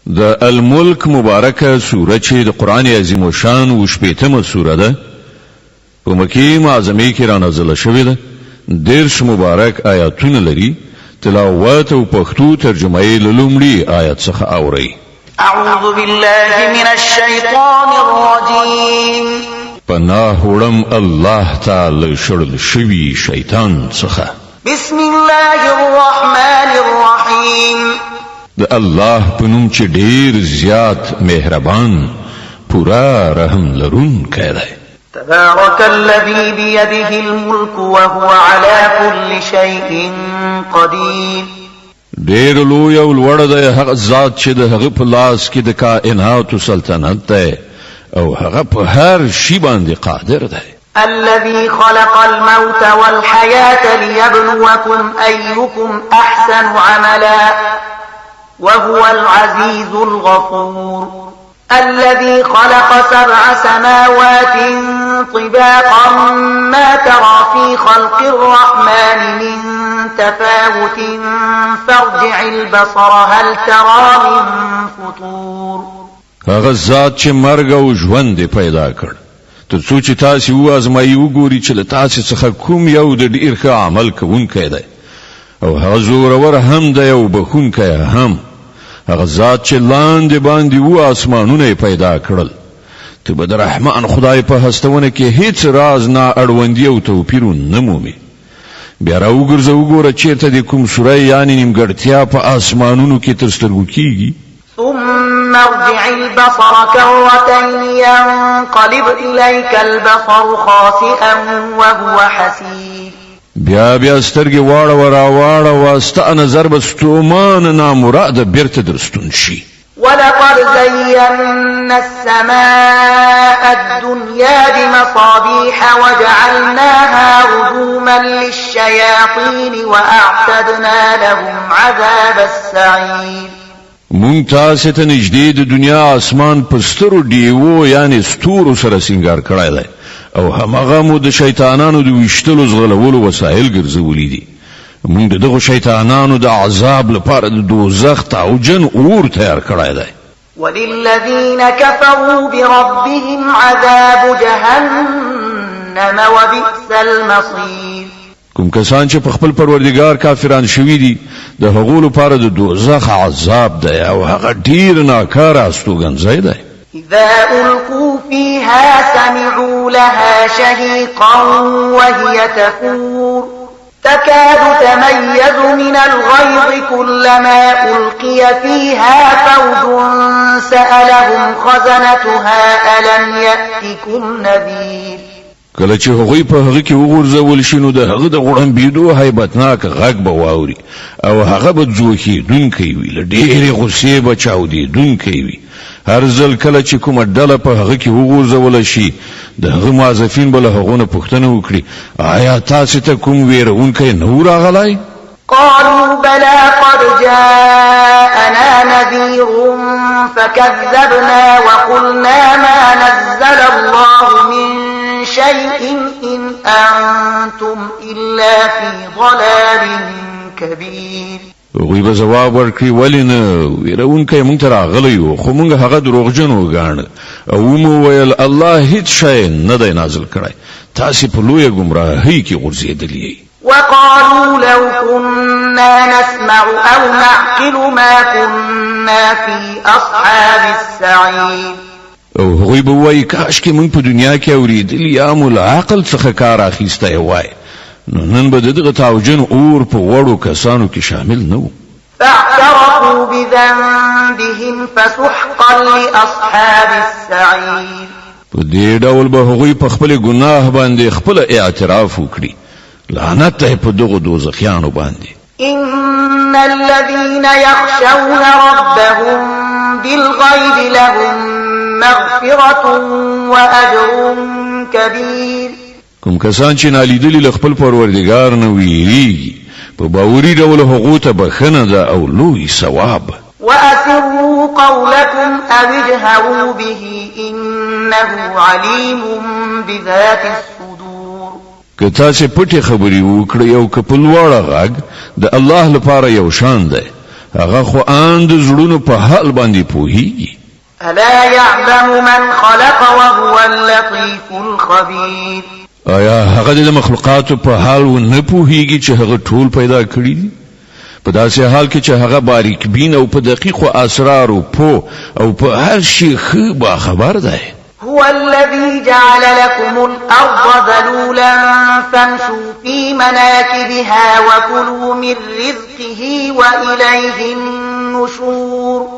د الملک مبارکه سوره چې د قران عظیم شان او شپیتمه سوره ده په مکی معظمه کې را نازله شوې ده. دیرش مبارک آیاتونه لري. تلاوت او پښتو ترجمه یې لومړی آیت څخه اوري. اعوذ بالله من الشیطان الرجیم. پناه وړم الله تعالی شړل شوی شیطان څخه. بسم الله الرحمن الرحیم. د الله په نوم چې ډیر زیات مهربان پورا رحم لرونکی دی. تبارك الذي بيده الملك وهو على كل شيء قدير. ډیر لوی او لوړ دی هغه ذات چې د هغه په لاس کې د کائنات سلطنت دی او هغه په هر شي باندې قادر دی. الذي خلق الموت والحياة ليبلوكم أيكم أحسن عملا وهو العزيز الغفور. الذي خلق 7 سماوات طباقا ما ترى في خلق الرحمن من تفاوت فارجع البصر هل ترى من فطور. هغه ذات چې مرګ او ژوند پیدا کړ تر څو چې تاسو وازمایي وګوري چې له تاسو څخه کوم یو د ډیر ښه عمل کوونکی دی او هغه زورور هم دی او بخونکی هم. هغه ذات چې لاندې باندې و اسمانونه پیدا کړل ته به د رحمان خدای په هستونه کې هیڅ راز نه اړوندی او توپیر نه مومي. بیا راوګرځه وګوره چیرته د کوم سوره یعنی نیمګړتیا په اسمانونو کې تر سترګو کیږي. ثم ارجع البصر كرتين ينقلب إليك البصر خاسئا وهو حسير. بیا سترګې واړه واسته نظر بستومان نامراد بیرته درستون شي. ولقد زينا السماء الدنيا بمصابيح وجعلناها رجوما للشياطين وأعتدنا لهم عذاب السعير. مونږ تاسو ته نږدې د دنیا اسمان په سترو دیوو یعنی ستورو سره سنگار کړای دی او همغه مو د شیطانانو د وشتلو زغلولو وسایل ګرځولې دي. موږ دغه شیطانانو د عذاب لپاره د دوزخ او جن اور تیار کړای دی. وللذین كفروا بربهم عذاب جهنم وبئس المصير. کوم کسان چې په خپل پروردگار کافران شوي دي د هغو لپاره د دوزخ عذاب دی او هغه ډیر ناکاره استوګنځی دی. إذا ألقوا فيها سمعوا لها شهيقا وهي تفور تكاد تميز من الغيظ كلما ألقي فيها فوج سألهم خزنتها ألم يأتكم نذير. کله چې هغوی په هغه کې وګرځول شي نو د هغه د غړمبېدو هیبتناک غږ به واوري او هغه به ځوخېدونکی وي له ډېرې غوسې به چاودېدونکی وي. هر ځل کله چې کومه ډله په هغه کې وګرځول شي د هغه موظفین به له هغو نه پوښتنه وکړي آیا تاسو ته کوم ویرونکی نه و راغلی؟ قالوا بلى قد جاءنا نذير فكذبنا وقلنا ما نزل الله من شيء إن أنتم إلا في ضلال كبير. وی به جواب ورکړي ولې نه ویرونکی مونږ ته راغلی و خو مونږ هغه دروغجن وګاڼه او مو ویل الله هیڅ شی نه دی نازل کړی تاسو په لویه ګمراهۍ کې غورځېدلي. وقالوا لو كنا نسمع أو نعقل ما كنا في أصحاب السعير. او هغوی به وایي کاشکې مونږ په دنیا کې اورېدلي یا مو له عقل څخه کار اخیستی وای نو نن به دغه تاوجن اور په وړو کسانو کې شامل نه و. فاعترفوا بذنبهم فسحقا لأصحاب السعير. په دې ډول به هغوی په خپل ګناه باندې خپل اعتراف وکړي لعنت ته په دغه دوزخیانو باندې. إن الذين يخشون ربهم بالغيب لهم مغفرة وأجر كبير. کوم کسان چې نالیدلی له خپل پروردگار نه ویریږي په باوري ډول هغو ته بخښنه ده او لوی ثواب. وأسروا قولكم أو اجهروا به إنه عليم بذات الصدور. که تاسو پټې خبرې وکړئ او که په لوړ غږ د الله لپاره یو شان دی هغه خو ان د زړونو په حال باندې پوهیږي. ألا يعلم من خلق وهو اللطيف الخبير. آیا هغه د مخلوقاتو په حال و نه پوهیږي چې هغه ټول پیدا کړی دي؟ په داسې حال کې چې هغه باریک بین او په دقیقو اسرارو پوه او په هر شي ښه باخبر دی. هو الذي جعل لكم الأرض ذلولا فامشوا في مناكبها وكلوا من رزقه وإليه النشور.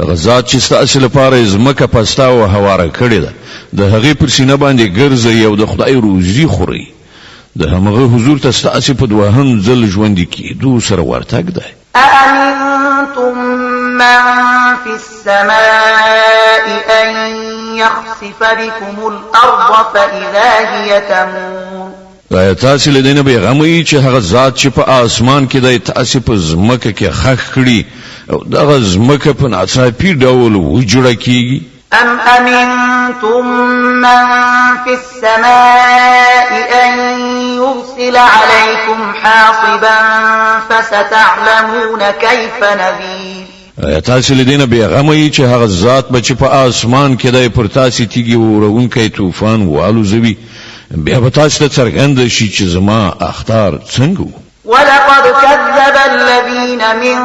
غزات چې ستاسو لپاره زمکه پستا او هواره کړی ده، د هغې پر سینه باندې ګرځي او د خدای روزي خوري. د همغه حضور ته ستاسو په دوهم ځل ژوند کېدو سره ورتګ دی. أأمنتم من في السماء أن يخسف بكم الأرض فإذا هي تمور. آیا تاسو له دې نه بېغمه چې هغه ذات چې په آسمان کې دی تاسو په زمکه کې خښ کړي او دغه زمکه په ناڅاپي ډول وجوړه کیږي؟ أم أمنتم من في السماء أن يرسل عليكم حاصبا فستعلمون كيف نذير. آیا تاسو له دې نه بېغمه چې هغه ذات به چې په آسمان کې دی پر تاسو تیږي وروونکی طوفان والوزوي، بیا به تاسو ته څرګنده شي چې زما اخطار څنګه وو. ولقد كذب الذين من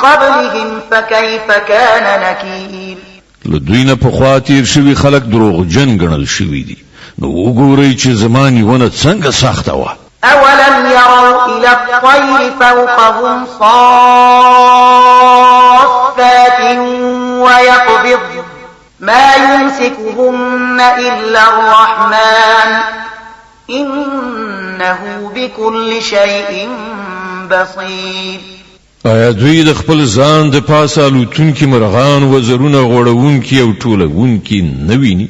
قبلهم فكيف كان نكير. لدوی نه پخوا تیر شوي خلک دروغجن ګڼل شوي دي، نو وګورئ چې زما نیونه څنګه سخته وه. أولم يروا إلى الطير فوقهم صافات ويقبض ما يمسكهن إلا الرحمن إنه بكل شيء بصير. آیا دوی د خپل ځان د پاسه الوتونکي مرغان وزرونه غوړونکي او ټولونکي نه ویني؟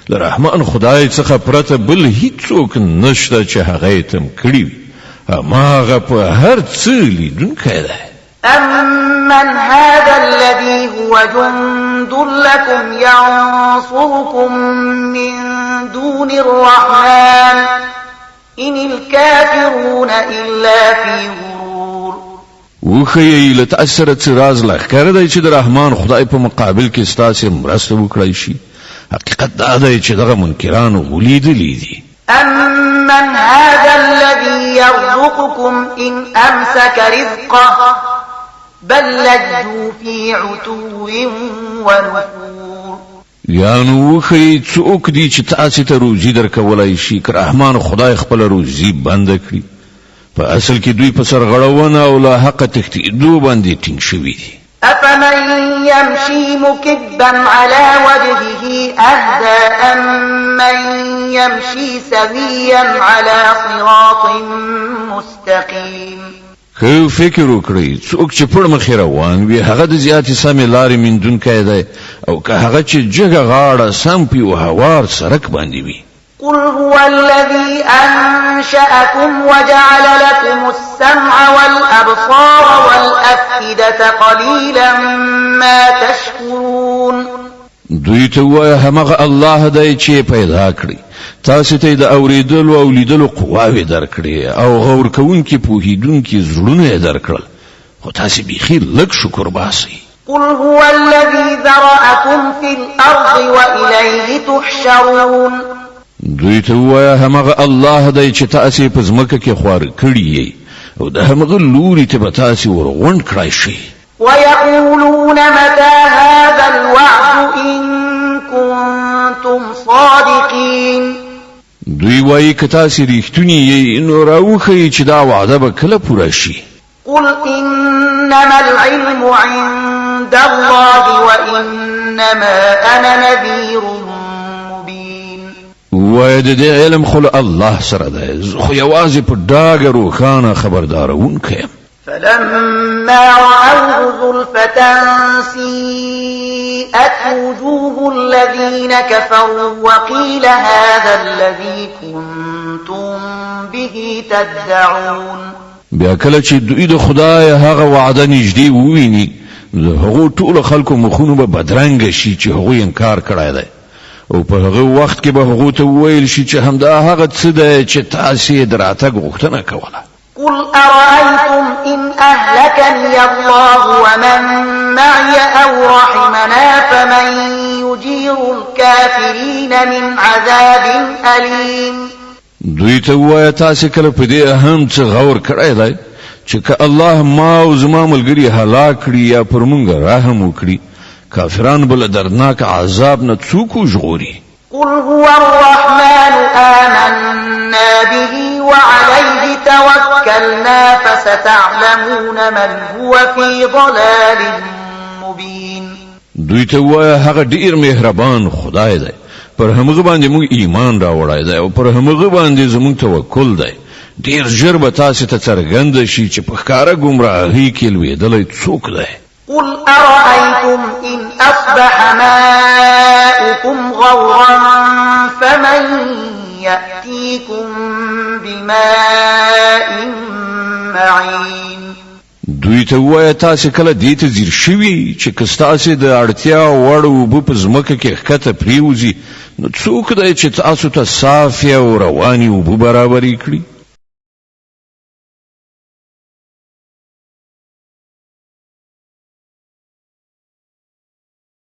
له رحمان خدای څخه پرته بل هیڅوک نشته چې هغه تم کړی وي. هماغه په هر څه لیدونکی دی. أمن هذا الذي هو جند لكم ينصركم من دون الرحمن إن الكافرون إلا في غرور. وخی له تاثر راز لخر دی چې د رحمان خدای په مقابل کې ستاسو مرسته وکړای شي. حقیقت دا دی چې دغه منکرانو ولیدلی دي. أمن هذا الذي يرزقكم إن أمسك رزقه بل لجوا في عتو ونفور. یانو وخی څوک دی چې تاسو ته روزي درکولای شي که رحمان خدای خپل روزي بند کړي؟ په اصل کې دوی په سرغړونه او لا حق تختیدو باندې ټینګ شوي دي. أفمن يمشي مكبا على وجهه أهدى أمن يمشي سويا على صراط مستقيم. خو فکر وکړئ څوک چې پړ مخې روان وي هغه د زیاتې سمې لارې میندونکی دی او که هغه چې جګه غاړه سم په یو هوار سړک باندې وي. قل هو الذي أنشأكم وجعل لكم السمع والأبصار والأفئدة قليلا ما تشكرون. دوی ته وایه همغه الله دی چې پیدا کړی، تاسو ته د اوریدلو او لیدلو قواوې درکړي او غور کوونکي پوهیدونکي زړونه یې درکړل، خو تاسو بیخي لږ شکر باسئ. قل هو الذي ذرأكم في الأرض وإليه تحشرون. دوی ته وایه همغه الله دی چې تاسو په ځمکه کې خوار کړی یې او د همغه لوري ته به تاسو ورغونډ کړای شئ. ويقولون متى هذا الوعد إن كنتم صادقين. دوی وایي که تاسو ریښتونی یې نو راوښیئ چې دا وعده به کله پوره شي. قل إنما العلم عند الله وإنما أنا نذير مبين. وایه د دې علم خو له الله سره دی، زه خو یوازې په ډاګه روښانه خبردارونکی یم. فلما رأوه زلفة سيئت وجوه الذين كفروا وقيل هذا الذي كنتم به تدعون. بیا کله چې دوی د خدای هغه وعده نږدې وویني د هغو ټولو خلکو مخونو به بدرنګه شي چې هغوی انکار کړی دی او په هغه وخت کې به هغو ته وویل شي چې همدا هغه څه دی چې تاسو یې د راتګ غوښتنه کوله. قل أرأيتم إن أهلكني الله ومن معي أو رحمنا فمن يجير الكافرين من عذاب أليم. دوی ته وایه تاسې کله په دې اهم څه غور کړی دی چې که الله ما او زما ملګري هلاک کړي یا پر موږ رحم وکړي کافران بل دردناک عذاب نه څوک وژغوري. قل هو الرحمن آمنا به وعليه توكلنا فستعلمون من هو في ضلال مبين. دوی ته وایه هغه ډیر مهربان خدای دی، پر همغه باندې موږ ایمان راوړی دی او پر همغه باندې زموږ توکل دی. ډیر ژر به تاسې ته څرګنده شي چې په ښکاره ګمراهۍ کې لوېدلی څوک دی. قل أرأيتم إن أصبح ماؤكم غورا فمن يأتيكم بماء معين. دوی ته وایه تاسې کله دې ته ځیر شوي چې که ستاسې د اړتیا وړ اوبه په ځمکه کې ښکته پرېوځي نو څوک دی چې تاسو ته صافې او روانې اوبه برابرې کړي؟